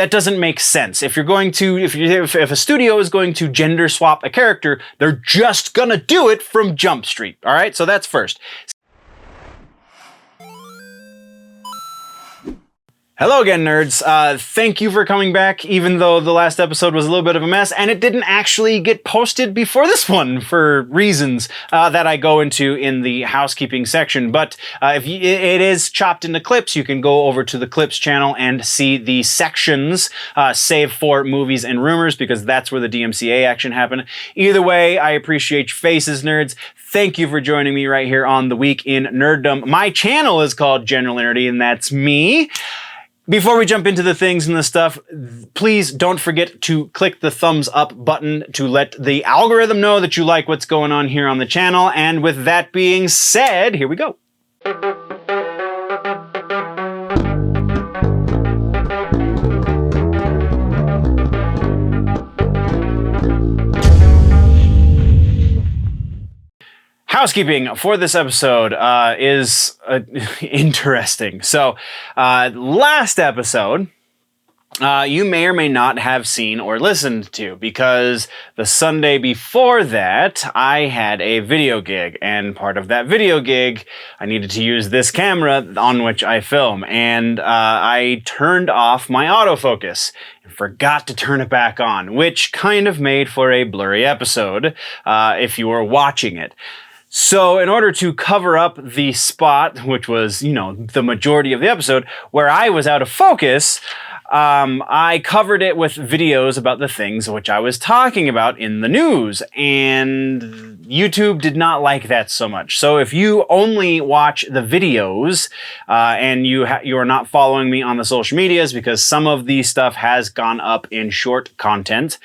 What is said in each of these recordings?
that doesn't make sense. If you're going to, if a studio is going to gender swap a character, they're just gonna do it from Jump Street. All right, so that's first. Hello again, nerds. Thank you for coming back, even though the last episode was a little bit of a mess, and it didn't actually get posted before this one for reasons that I go into in the housekeeping section. But if it is chopped into clips, you can go over to the clips channel and see the sections, save for movies and rumors, because that's where the DMCA action happened. Either way, I appreciate your faces, nerds. Thank you for joining me right here on The Week in Nerdom. My channel is called General Nerdy, and that's me. Before we jump into the things and the stuff, please don't forget to click the thumbs up button to let the algorithm know that you like what's going on here on the channel. And with that being said, here we go. Housekeeping for this episode is interesting. So, last episode, you may or may not have seen or listened to, because the Sunday before that, I had a video gig, and part of that video gig, I needed to use this camera on which I film, and I turned off my autofocus. Forgot to turn it back on, which kind of made for a blurry episode if you were watching it. So in order to cover up the spot, which was, you know, the majority of the episode, where I was out of focus, I covered it with videos about the things which I was talking about in the news, and YouTube did not like that so much. So if you only watch the videos and you are not following me on the social medias, because some of the stuff has gone up in short content,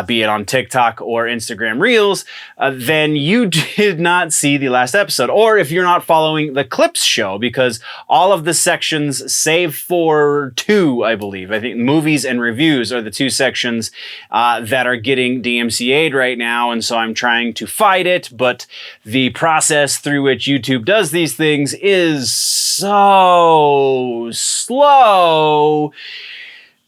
be it on TikTok or Instagram Reels, then you did not see the last episode. Or if you're not following the clips show, because all of the sections, save for two, I believe, I think movies and reviews are the two sections that are getting DMCA'd right now, and so I'm trying to fight it, but the process through which YouTube does these things is so slow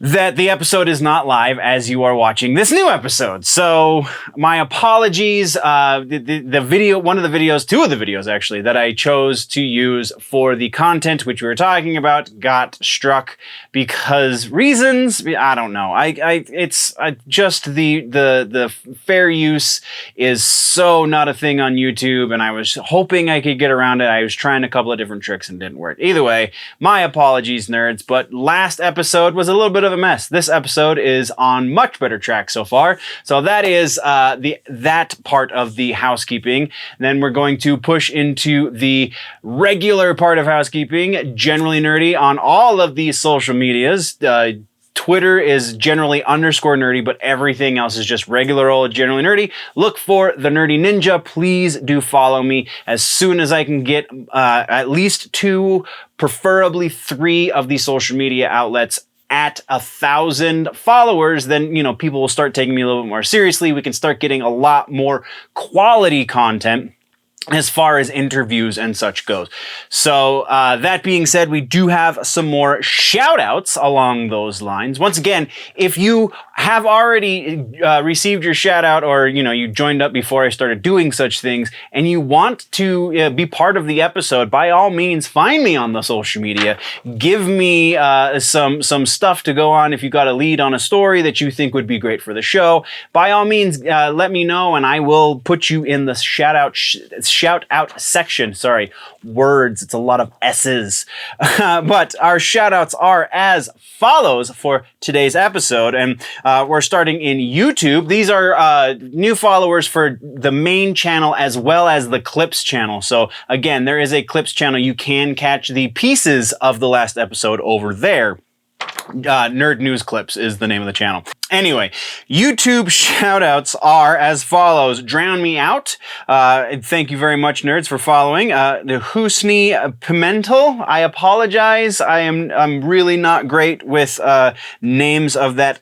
that the episode is not live as you are watching this new episode. So my apologies. The video, one of the videos, two of the videos actually, that I chose to use for the content which we were talking about got struck because reasons, I don't know. It's just the fair use is so not a thing on YouTube, and I was hoping I could get around it. I was trying a couple of different tricks and didn't work. Either way, my apologies, nerds, but last episode was a little bit of a mess. This episode is on much better track so far. So that is that part of the housekeeping. Then we're going to push into the regular part of housekeeping, generally nerdy on all of these social medias. Twitter is generally _nerdy, but everything else is just regular old generally nerdy. Look for the Nerdy Ninja. Please do follow me as soon as I can get at least 2, preferably 3 of these social media outlets at 1,000 followers. Then, you know, people will start taking me a little bit more seriously. We can start getting a lot more quality content as far as interviews and such goes. So that being said, we do have some more shout outs along those lines. Once again, if you have already received your shout out, or you joined up before I started doing such things, and you want to be part of the episode, by all means find me on the social media. Give me some stuff to go on. If you got a lead on a story that you think would be great for the show, by all means let me know, and I will put you in the shout out section. Sorry, words, it's a lot of S's. But our shout outs are as follows for today's episode, and we're starting in YouTube. These are new followers for the main channel as well as the clips channel. So again, there is a clips channel. You can catch the pieces of the last episode over there. Nerd News Clips is the name of the channel. Anyway, YouTube shoutouts are as follows. Drown Me Out. Thank you very much, nerds, for following. The Husni Pimentel. I apologize. I'm really not great with names of that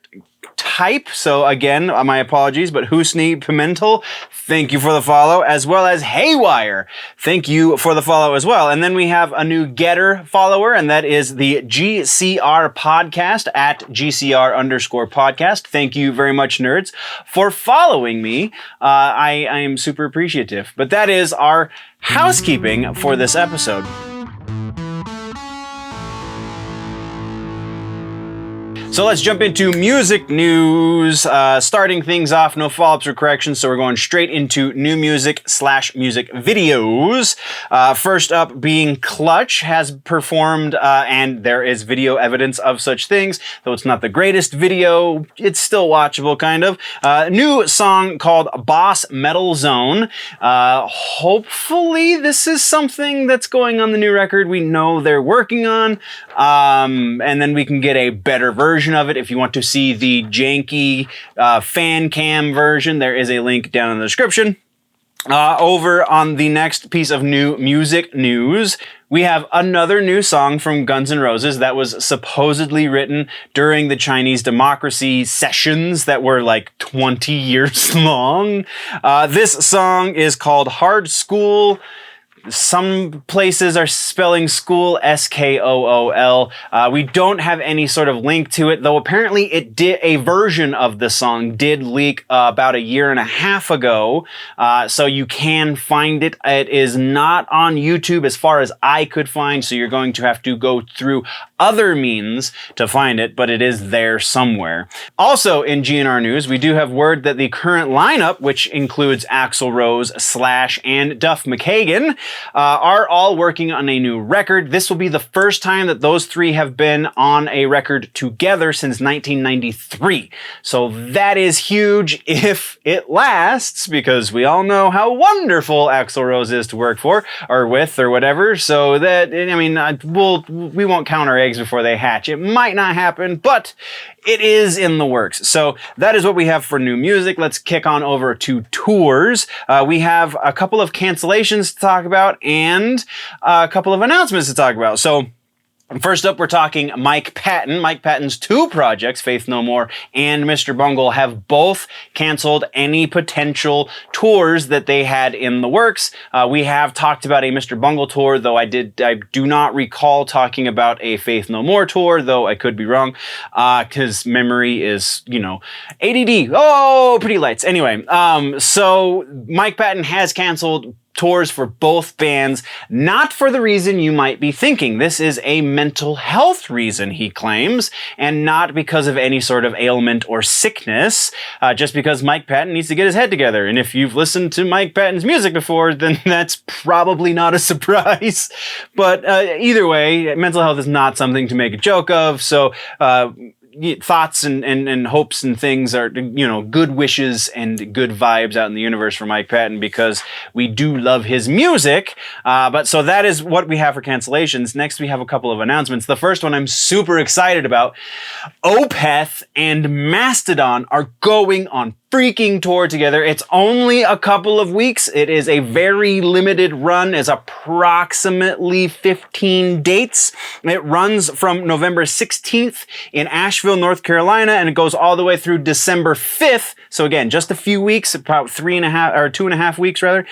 Hype. So again, my apologies, but Husni Pimentel, thank you for the follow, as well as Haywire. Thank you for the follow as well. And then we have a new Getter follower, and that is the GCR podcast at GCR_podcast. Thank you very much, nerds, for following me. I am super appreciative. But that is our housekeeping for this episode. So let's jump into music news. Starting things off, no follow-ups or corrections, so we're going straight into new music / music videos. First up being Clutch has performed, and there is video evidence of such things, though it's not the greatest video, it's still watchable, kind of. New song called Boss Metal Zone. Hopefully this is something that's going on the new record we know they're working on, and then we can get a better version of it. If you want to see the janky fan cam version, there is a link down in the description. Over on the next piece of new music news, we have another new song from Guns N' Roses that was supposedly written during the Chinese democracy sessions that were like 20 years long. This song is called Hard School. Some places are spelling school SKOOL. We don't have any sort of link to it, though apparently a version of the song did leak about a year and a half ago, so you can find it. It is not on YouTube as far as I could find, so you're going to have to go through other means to find it, but it is there somewhere. Also in GNR news, we do have word that the current lineup, which includes Axl Rose, Slash, and Duff McKagan, are all working on a new record. This will be the first time that those three have been on a record together since 1993. So that is huge if it lasts, because we all know how wonderful Axl Rose is to work for, or with, or whatever. So that, I mean, we won't count our eggs before they hatch. It might not happen, but it is in the works. So that is what we have for new music. Let's kick on over to tours. We have a couple of cancellations to talk about and a couple of announcements to talk about. So first up, we're talking Mike Patton. Mike Patton's two projects, Faith No More and Mr. Bungle, have both canceled any potential tours that they had in the works. We have talked about a Mr. Bungle tour, though I do not recall talking about a Faith No More tour, though I could be wrong, because memory is, ADD. Oh, pretty lights. Anyway, so Mike Patton has canceled tours for both bands, not for the reason you might be thinking. This is a mental health reason, he claims, and not because of any sort of ailment or sickness, just because Mike Patton needs to get his head together. And if you've listened to Mike Patton's music before, then that's probably not a surprise. But either way, mental health is not something to make a joke of, so thoughts and hopes and things are, good wishes and good vibes out in the universe for Mike Patton, because we do love his music. But so that is what we have for cancellations. Next, we have a couple of announcements. The first one I'm super excited about. Opeth and Mastodon are going on freaking tour together. It's only a couple of weeks. It is a very limited run. It's approximately 15 dates. It runs from November 16th in Asheville, North Carolina, and it goes all the way through December 5th. So again, just a few weeks, about 2.5 weeks rather.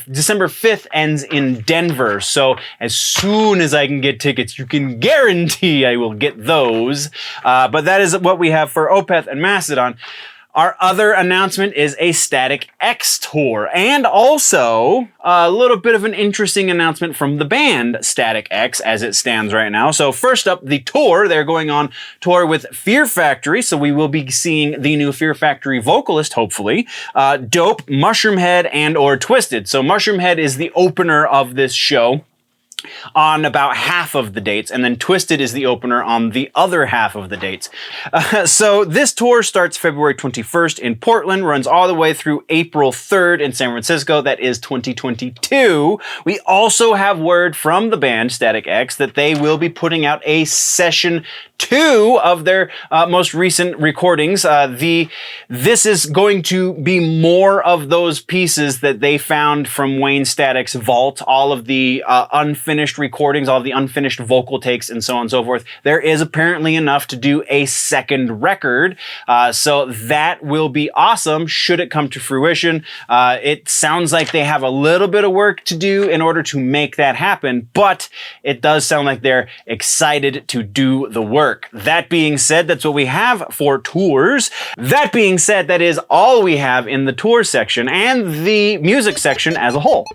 December 5th ends in Denver. So as soon as I can get tickets, you can guarantee I will get those. But that is what we have for Opeth and Mastodon. Our other announcement is a Static X tour, and also a little bit of an interesting announcement from the band Static X as it stands right now. So first up, the tour. They're going on tour with Fear Factory, so we will be seeing the new Fear Factory vocalist, hopefully, Dope, Mushroomhead, and or Twiztid. So Mushroomhead is the opener of this show on about half of the dates, and then Twiztid is the opener on the other half of the dates. So this tour starts February 21st in Portland, runs all the way through April 3rd in San Francisco. That is 2022. We also have word from the band Static X that they will be putting out a session two of their most recent recordings. This is going to be more of those pieces that they found from Wayne Static's vault, all of the unfinished recordings, all of the unfinished vocal takes, and so on and so forth. There is apparently enough to do a second record, so that will be awesome should it come to fruition. It sounds like they have a little bit of work to do in order to make that happen, but it does sound like they're excited to do the work. That being said, that's what we have for tours. That being said, that is all we have in the tour section and the music section as a whole.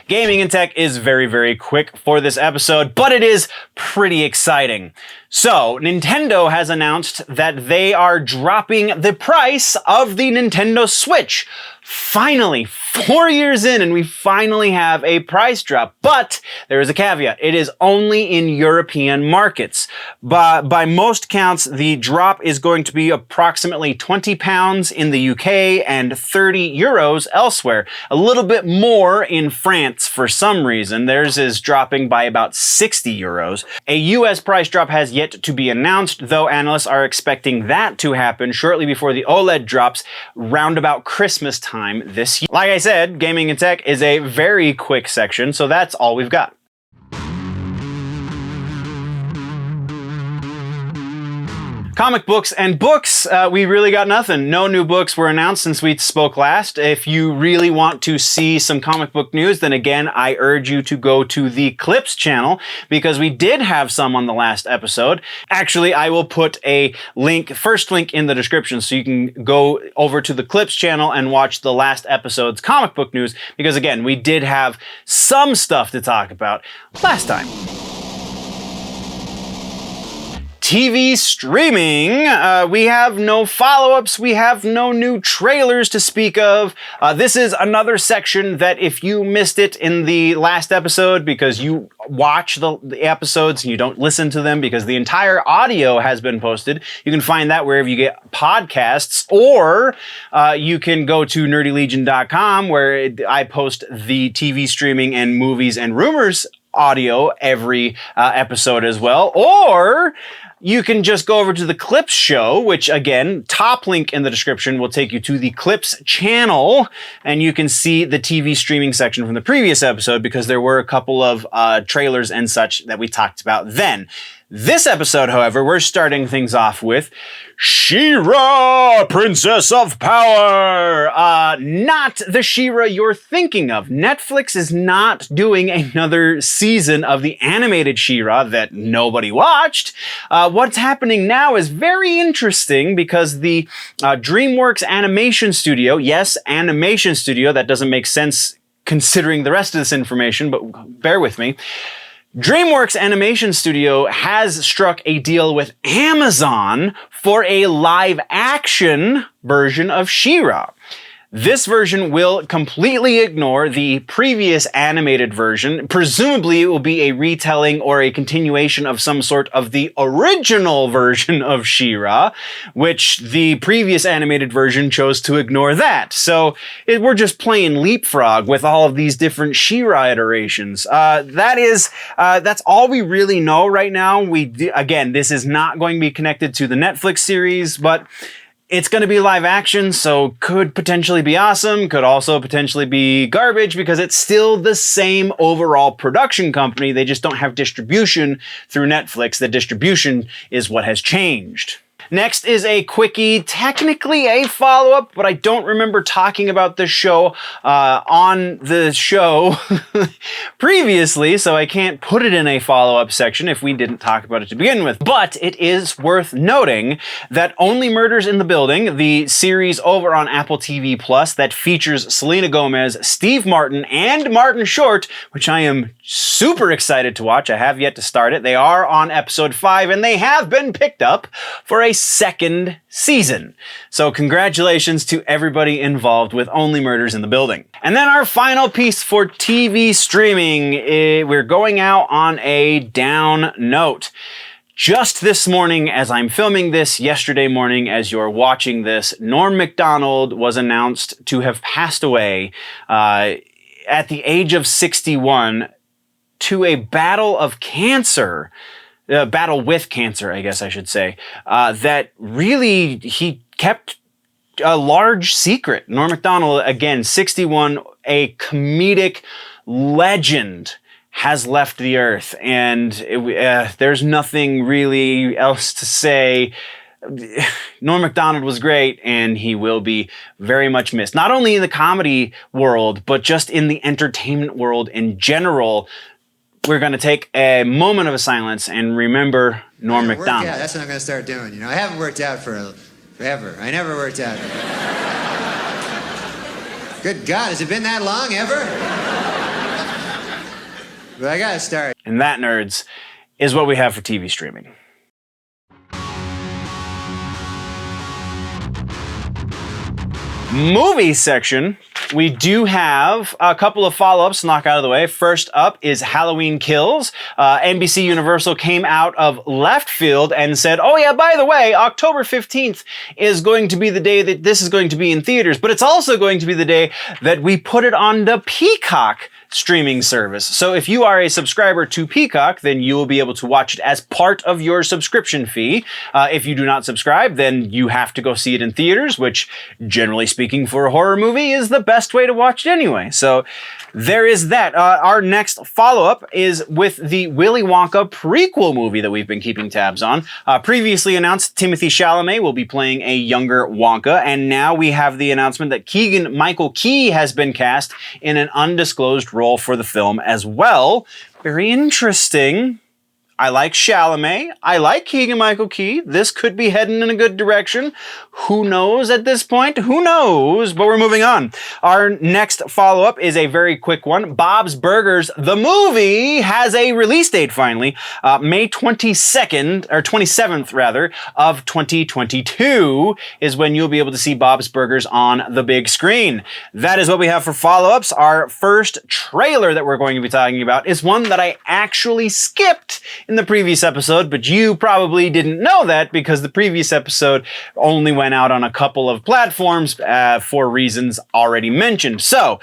Gaming and tech is very, very quick for this episode, but it is pretty exciting. So, Nintendo has announced that they are dropping the price of the Nintendo Switch. Finally, 4 years in, and we finally have a price drop. But there is a caveat. It is only in European markets. By most counts, the drop is going to be approximately £20 in the UK and 30 euros elsewhere. A little bit more in France for some reason. Theirs is dropping by about 60 euros. A US price drop has yet to be announced, though analysts are expecting that to happen shortly before the OLED drops round about Christmas time this year. Like I said, gaming and tech is a very quick section, so that's all we've got. Comic books and books, we really got nothing. No new books were announced since we spoke last. If you really want to see some comic book news, then again, I urge you to go to the Clips channel because we did have some on the last episode. Actually, I will put a link, first link in the description so you can go over to the Clips channel and watch the last episode's comic book news because again, we did have some stuff to talk about last time. TV streaming, we have no follow-ups, we have no new trailers to speak of. This is another section that if you missed it in the last episode because you watch the episodes and you don't listen to them because the entire audio has been posted, you can find that wherever you get podcasts, or you can go to nerdylegion.com where I post the TV streaming and movies and rumors audio every episode as well, or you can just go over to the Clips show, which again, top link in the description will take you to the Clips channel, and you can see the TV streaming section from the previous episode because there were a couple of trailers and such that we talked about then. This episode, however, we're starting things off with She-Ra, Princess of Power! Not the She-Ra you're thinking of. Netflix is not doing another season of the animated She-Ra that nobody watched. What's happening now is very interesting because the DreamWorks Animation Studio, yes, Animation Studio, that doesn't make sense considering the rest of this information, but bear with me. DreamWorks Animation Studio has struck a deal with Amazon for a live-action version of She-Ra. This version will completely ignore the previous animated version. Presumably, it will be a retelling or a continuation of some sort of the original version of She-Ra, which the previous animated version chose to ignore that. So we're just playing leapfrog with all of these different She-Ra iterations. That's all we really know right now. Again, this is not going to be connected to the Netflix series, but it's going to be live action, so could potentially be awesome, could also potentially be garbage because it's still the same overall production company. They just don't have distribution through Netflix. The distribution is what has changed. Next is a quickie, technically a follow-up, but I don't remember talking about this show on the show previously, so I can't put it in a follow-up section if we didn't talk about it to begin with. But it is worth noting that Only Murders in the Building, the series over on Apple TV Plus that features Selina Gomez, Steve Martin, and Martin Short, which I am super excited to watch. I have yet to start it. They are on episode 5, and they have been picked up for a second season. So congratulations to everybody involved with Only Murders in the Building. And then our final piece for TV streaming, we're going out on a down note. Just this morning, as I'm filming this, yesterday morning, as you're watching this, Norm Macdonald was announced to have passed away at the age of 61. to a battle of cancer, battle with cancer, I guess I should say, that really he kept a large secret. Norm Macdonald, again, 61, a comedic legend, has left the earth, and there's nothing really else to say. Norm Macdonald was great, and he will be very much missed. Not only in the comedy world, but just in the entertainment world in general. We're going to take a moment of silence and remember Norm Macdonald. That's what I'm going to start doing. You know, I haven't worked out forever. I never worked out. Good God, has it been that long ever? But I got to start. And that, nerds, is what we have for TV streaming. Movie section, we do have a couple of follow-ups to knock out of the way. First up is Halloween Kills. NBC Universal came out of left field and said, oh yeah, by the way, October 15th is going to be the day that this is going to be in theaters, but it's also going to be the day that we put it on the Peacock streaming service. So if you are a subscriber to Peacock, then you will be able to watch it as part of your subscription fee. If you do not subscribe, then you have to go see it in theaters, which, generally speaking, for a horror movie is the best way to watch it anyway. So there is that. Our next follow-up is with the Willy Wonka prequel movie that we've been keeping tabs on. Previously announced, Timothée Chalamet will be playing a younger Wonka, and now we have the announcement that Keegan-Michael Key has been cast in an undisclosed role for the film as well. Very interesting. I like Chalamet. I like Keegan-Michael Key. This could be heading in a good direction. Who knows at this point? Who knows? But we're moving on. Our next follow-up is a very quick one. Bob's Burgers, the movie, has a release date finally. May 22nd, or 27th rather, of 2022 is when you'll be able to see Bob's Burgers on the big screen. That is what we have for follow-ups. Our first trailer that we're going to be talking about is one that I actually skipped in the previous episode, but you probably didn't know that because the previous episode only went out on a couple of platforms for reasons already mentioned. So,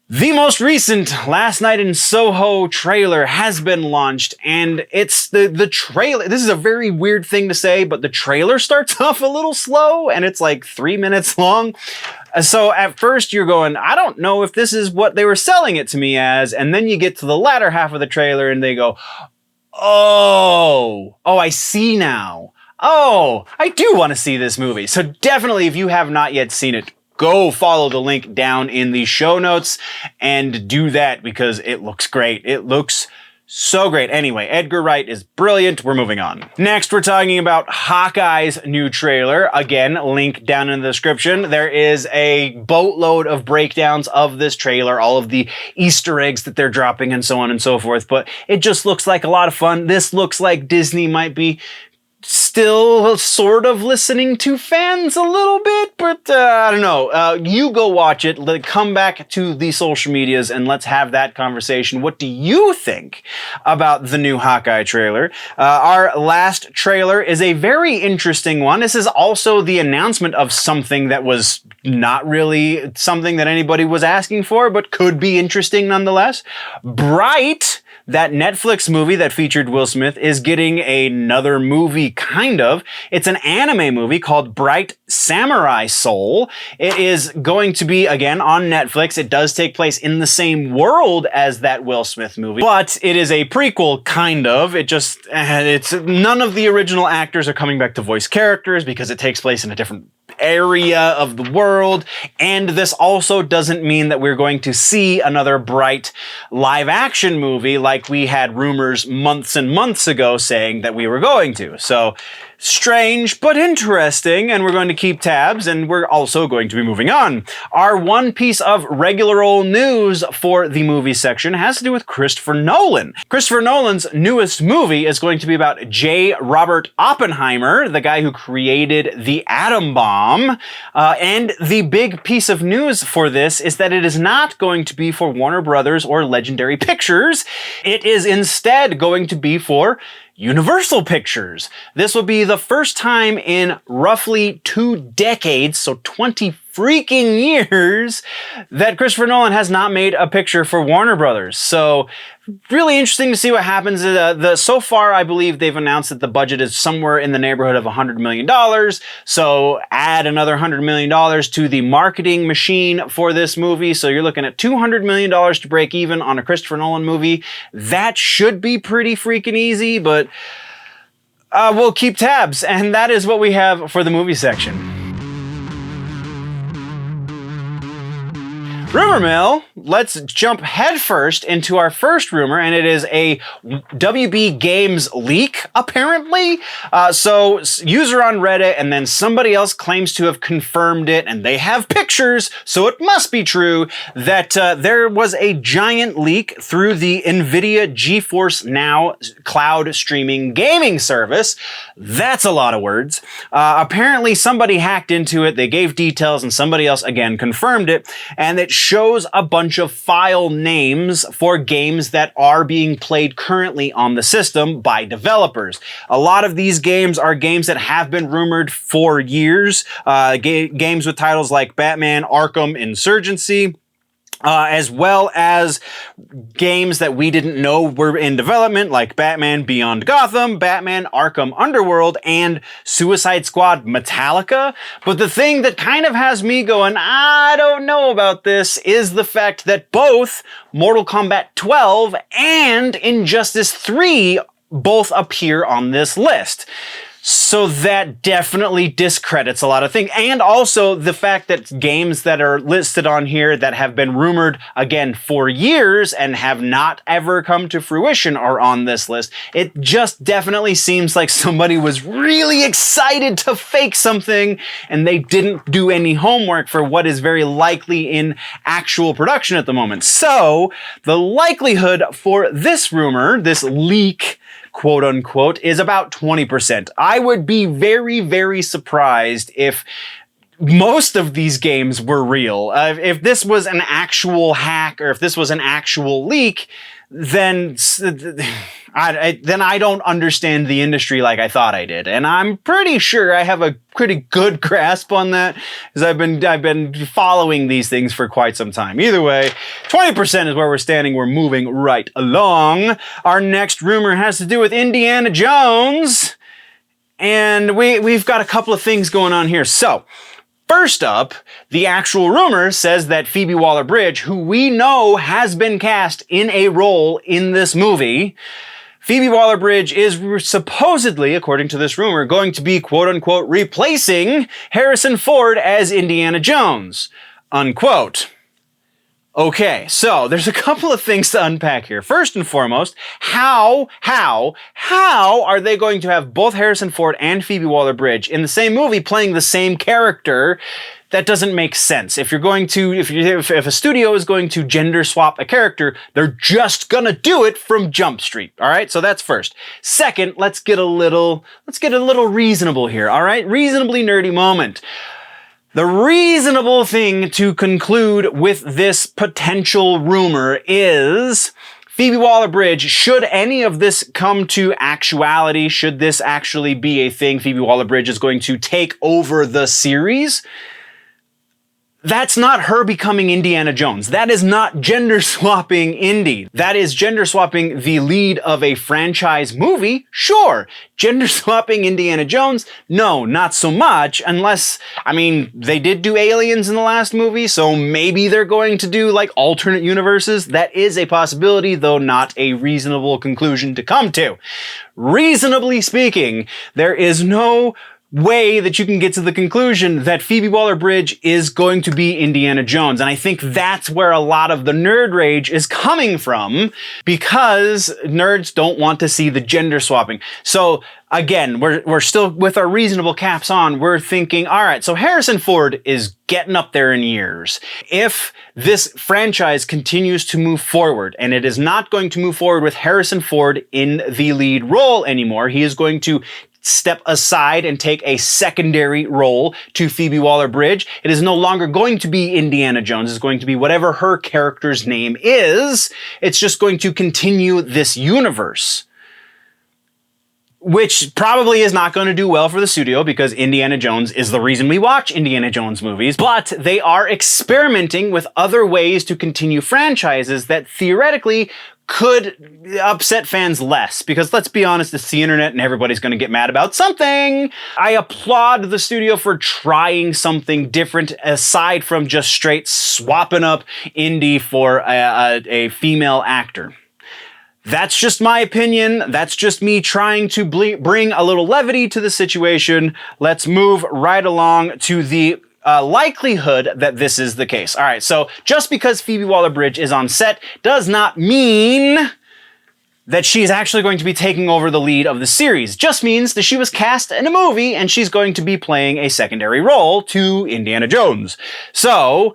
the most recent Last Night in Soho trailer has been launched, and it's the trailer. This is a very weird thing to say, but the trailer starts off a little slow, and it's like 3 minutes long. So at first you're going, I don't know if this is what they were selling it to me as, and then you get to the latter half of the trailer and they go, Oh, I see now. Oh, I do want to see this movie. So definitely, if you have not yet seen it, go follow the link down in the show notes and do that because it looks great. It looks so great. Anyway, Edgar Wright is brilliant. We're moving on. Next, we're talking about Hawkeye's new trailer. Again, link down in the description. There is a boatload of breakdowns of this trailer, all of the Easter eggs that they're dropping and so on and so forth, but it just looks like a lot of fun. This looks like Disney might be still sort of listening to fans a little bit, but I don't know. You go watch it, come back to the social medias, and let's have that conversation. What do you think about the new Hawkeye trailer? Our last trailer is a very interesting one. This is also the announcement of something that was not really something that anybody was asking for, but could be interesting nonetheless. Bright, that Netflix movie that featured Will Smith, is getting another movie, kind of. It's an anime movie called Bright Samurai Soul. It is going to be, again, on Netflix. It does take place in the same world as that Will Smith movie, but it is a prequel, kind of. It's none of the original actors are coming back to voice characters because it takes place in a different area of the world, and this also doesn't mean that we're going to see another Bright live action movie like we had rumors months and months ago saying that we were going to. So strange, but interesting, and we're going to keep tabs, and we're also going to be moving on. Our one piece of regular old news for the movie section has to do with Christopher Nolan. Christopher Nolan's newest movie is going to be about J. Robert Oppenheimer, the guy who created the atom bomb, and the big piece of news for this is that it is not going to be for Warner Brothers or Legendary Pictures. It is instead going to be for Universal Pictures. This will be the first time in roughly 2 decades, so 25 freaking years that Christopher Nolan has not made a picture for Warner Brothers. So really interesting to see what happens. So far, I believe they've announced that the budget is somewhere in the neighborhood of $100 million. So add another $100 million to the marketing machine for this movie. So you're looking at $200 million to break even on a Christopher Nolan movie. That should be pretty freaking easy, but we'll keep tabs. And that is what we have for the movie section. Rumor mill, let's jump headfirst into our first rumor, and it is a WB Games leak, apparently. So user on Reddit, and then somebody else claims to have confirmed it, and they have pictures, so it must be true, that there was a giant leak through the NVIDIA GeForce Now cloud streaming gaming service. That's a lot of words. Apparently somebody hacked into it, they gave details, and somebody else, again, confirmed it, and it shows a bunch of file names for games that are being played currently on the system by developers. A lot of these games are games that have been rumored for years. Games with titles like Batman Arkham Insurgency, as well as games that we didn't know were in development, like Batman Beyond Gotham, Batman Arkham Underworld, and Suicide Squad Metallica. But the thing that kind of has me going, I don't know about this, is the fact that both Mortal Kombat 12 and Injustice 3 both appear on this list. So that definitely discredits a lot of things. And also the fact that games that are listed on here that have been rumored, again, for years and have not ever come to fruition are on this list. It just definitely seems like somebody was really excited to fake something and they didn't do any homework for what is very likely in actual production at the moment. So the likelihood for this rumor, this leak, quote unquote, is about 20%. I would be very, very surprised if most of these games were real. If this was an actual hack or if this was an actual leak, then I don't understand the industry like I thought I did. And I'm pretty sure I have a pretty good grasp on that, because I've been following these things for quite some time. Either way, 20% is where we're standing. We're moving right along. Our next rumor has to do with Indiana Jones. And we've got a couple of things going on here. So, first up, the actual rumor says that Phoebe Waller-Bridge, who we know has been cast in a role in this movie, Phoebe Waller-Bridge is supposedly, according to this rumor, going to be, quote-unquote, replacing Harrison Ford as Indiana Jones, unquote. Okay, so there's a couple of things to unpack here. First and foremost, how are they going to have both Harrison Ford and Phoebe Waller-Bridge in the same movie playing the same character? That doesn't make sense. If a studio is going to gender swap a character, they're just gonna do it from Jump Street. All right, so that's first. Second, let's get a little reasonable here. All right, reasonably nerdy moment. The reasonable thing to conclude with this potential rumor is Phoebe Waller-Bridge, should any of this come to actuality, should this actually be a thing, Phoebe Waller-Bridge is going to take over the series. That's not her becoming Indiana Jones. That is not gender swapping Indy. That is gender swapping the lead of a franchise movie. Sure. Gender swapping Indiana Jones? No, not so much. Unless, they did do aliens in the last movie, so maybe they're going to do like alternate universes. That is a possibility, though not a reasonable conclusion to come to. Reasonably speaking, there is no way that you can get to the conclusion that Phoebe Waller-Bridge is going to be Indiana Jones. And I think that's where a lot of the nerd rage is coming from, because nerds don't want to see the gender swapping. So again, we're still with our reasonable caps on. We're thinking, all right, so Harrison Ford is getting up there in years. If this franchise continues to move forward, and it is not going to move forward with Harrison Ford in the lead role anymore, he is going to step aside and take a secondary role to Phoebe Waller-Bridge. It is no longer going to be Indiana Jones. It's going to be whatever her character's name is. It's just going to continue this universe. which probably is not going to do well for the studio because Indiana Jones is the reason we watch Indiana Jones movies, but they are experimenting with other ways to continue franchises that theoretically could upset fans less, because let's be honest, it's the internet and everybody's going to get mad about something. I applaud the studio for trying something different aside from just straight swapping up Indy for a female actor. That's just my opinion. That's just me trying to bring a little levity to the situation. Let's move right along to the likelihood that this is the case. All right, so just because Phoebe Waller-Bridge is on set does not mean that she's actually going to be taking over the lead of the series. Just means that she was cast in a movie and she's going to be playing a secondary role to Indiana Jones. So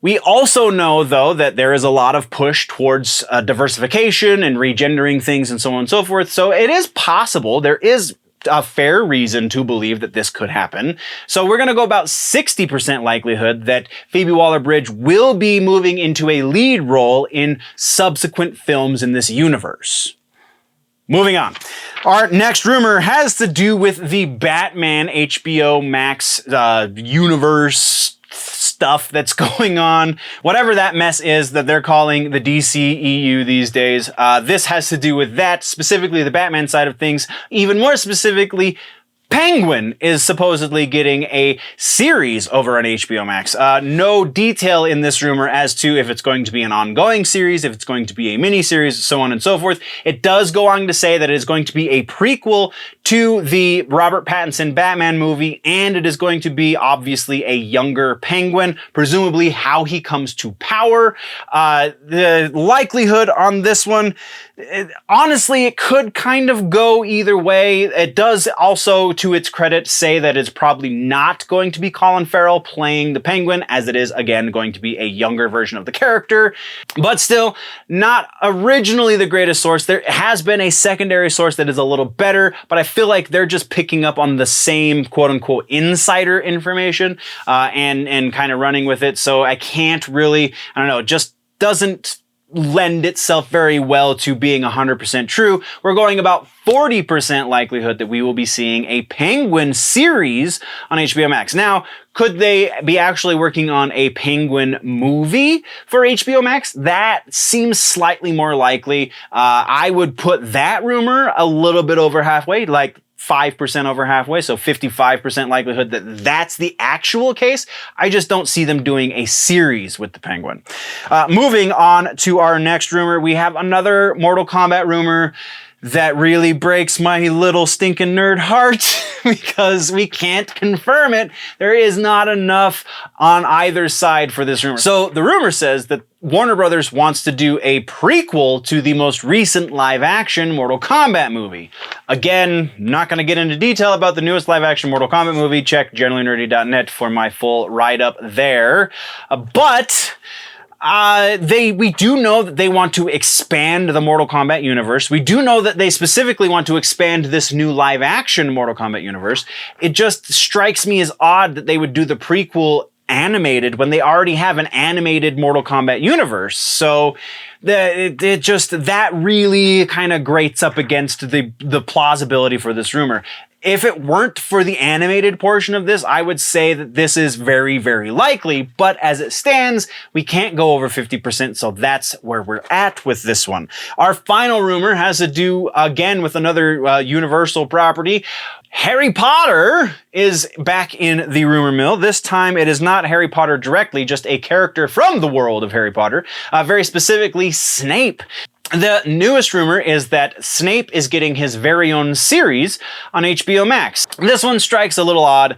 we also know, though, that there is a lot of push towards diversification and regendering things and so on and so forth. So it is possible, there is a fair reason to believe that this could happen. So we're going to go about 60% likelihood that Phoebe Waller-Bridge will be moving into a lead role in subsequent films in this universe. Moving on. Our next rumor has to do with the Batman HBO Max universe stuff that's going on, whatever that mess is that they're calling the DCEU these days. This has to do with that, specifically the Batman side of things. Even more specifically, Penguin is supposedly getting a series over on HBO Max. No detail in this rumor as to if it's going to be an ongoing series, if it's going to be a mini-series, so on and so forth. It does go on to say that it is going to be a prequel to the Robert Pattinson Batman movie, and it is going to be obviously a younger Penguin, presumably how he comes to power. The likelihood on this one, honestly, it could kind of go either way. It does also, to its credit, say that it's probably not going to be Colin Farrell playing the Penguin, as it is, again, going to be a younger version of the character. But still, not originally the greatest source. There has been a secondary source that is a little better, but I feel like they're just picking up on the same quote-unquote insider information and kind of running with it. So I can't really, I don't know, it just doesn't lend itself very well to being 100% true. We're going about 40% likelihood that we will be seeing a Penguin series on HBO Max. Now, could they be actually working on a Penguin movie for HBO Max? That seems slightly more likely. I would put that rumor a little bit over halfway, like 5% over halfway, so 55% likelihood that that's the actual case. I just don't see them doing a series with the Penguin. Moving on to our next rumor, we have another Mortal Kombat rumor that really breaks my little stinking nerd heart because we can't confirm it. There is not enough on either side for this rumor. So the rumor says that Warner Brothers wants to do a prequel to the most recent live-action Mortal Kombat movie. Again, not going to get into detail about the newest live-action Mortal Kombat movie. Check generallynerdy.net for my full write-up there. But we do know that they want to expand the Mortal Kombat universe. We do know that they specifically want to expand this new live-action Mortal Kombat universe. It just strikes me as odd that they would do the prequel animated when they already have an animated Mortal Kombat universe. So that really kind of grates up against the plausibility for this rumor. If it weren't for the animated portion of this, I would say that this is very, very likely. But as it stands, we can't go over 50%, so that's where we're at with this one. Our final rumor has to do, again, with another Universal property. Harry Potter is back in the rumor mill. This time it is not Harry Potter directly, just a character from the world of Harry Potter, very specifically Snape. The newest rumor is that Snape is getting his very own series on HBO Max. This one strikes a little odd.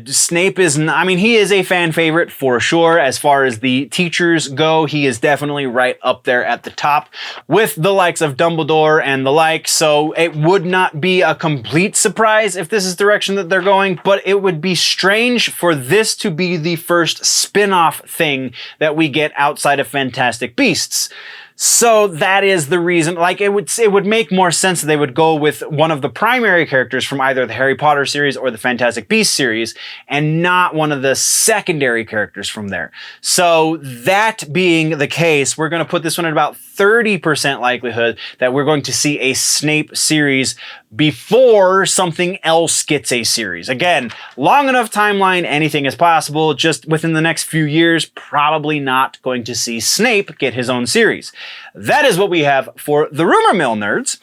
Snape is, he is a fan favorite for sure. As far as the teachers go, he is definitely right up there at the top with the likes of Dumbledore and the like. So it would not be a complete surprise if this is the direction that they're going, but it would be strange for this to be the first spin-off thing that we get outside of Fantastic Beasts. So that is the reason, like it would make more sense that they would go with one of the primary characters from either the Harry Potter series or the Fantastic Beasts series and not one of the secondary characters from there. So that being the case, we're going to put this one at about 30% likelihood that we're going to see a Snape series before something else gets a series. Again, long enough timeline, anything is possible. Just within the next few years, probably not going to see Snape get his own series. That is what we have for the Rumor Mill, nerds.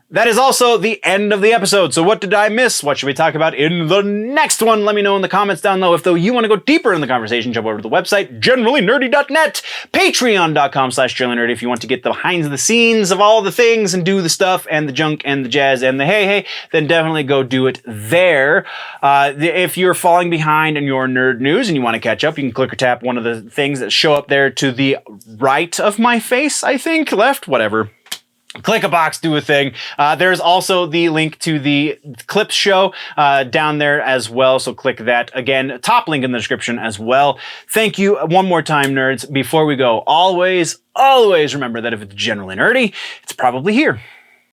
That is also the end of the episode. So what did I miss? What should we talk about in the next one? Let me know in the comments down below. If though you want to go deeper in the conversation, jump over to the website, generallynerdy.net, patreon.com/generallynerdy if you want to get the behind the scenes of all the things and do the stuff and the junk and the jazz and the hey, then definitely go do it there. If you're falling behind in your nerd news and you want to catch up, you can click or tap one of the things that show up there to the right of my face, I think, left, whatever. Click a box, do a thing. There's also the link to the Clips show down there as well, so click that. Again, top link in the description as well. Thank you one more time, nerds. Before we go, always remember that if it's generally nerdy, it's probably here.